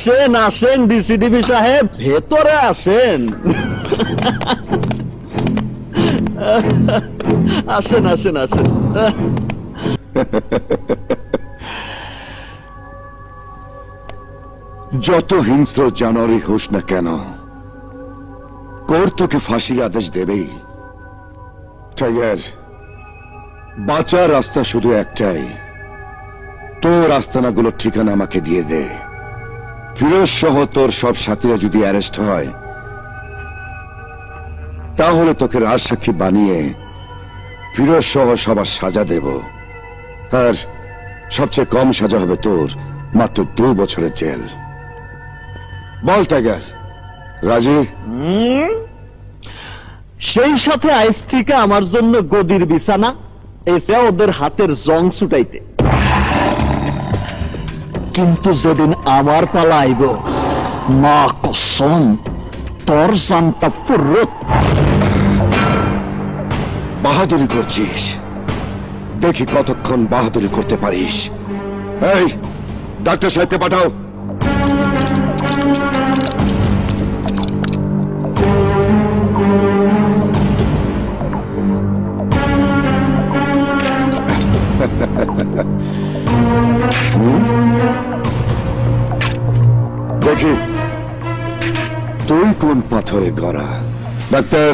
আসেন আসেন ডিসিডিবি সাহেব, ভেতরে আসেন। আসেন আসেন আসেন। যত হিংস্র জানোয়ারই হোস না কেন, কোর্ট তোকে ফাঁসির আদেশ দেবেই। টাইগার, বাঁচার রাস্তা শুধু একটাই, তোর আস্তানাগুলোর ঠিকানা আমাকে দিয়ে দে। ফিরোজ সহ তোর সব সাথীরা যদি অ্যারেস্ট হয়, তাহলে তোকে রাজসাক্ষী বানিয়ে ফিরোজ সহ সবার সাজা দেব। আর সবচেয়ে কম সাজা হবে তোর মাত্র 2 বছরের জেল। বল টাইগার, রাজি? সেই সাথে আইস থেকে আমার জন্য গদির বিছানা, এসে ওদের হাতের জং ছুটাইতে। কিন্তু যেদিন আমার পালা আইব, মা কসম তোর জানতা ফুরত। বাহাদুরি করছিস, দেখি কতক্ষণ বাহাদুরি করতে পারিস। এই, ডাক্তার সাহেবকে পাঠাও। দেখি তুই কোন পাথরে গড়া। ডাক্তার,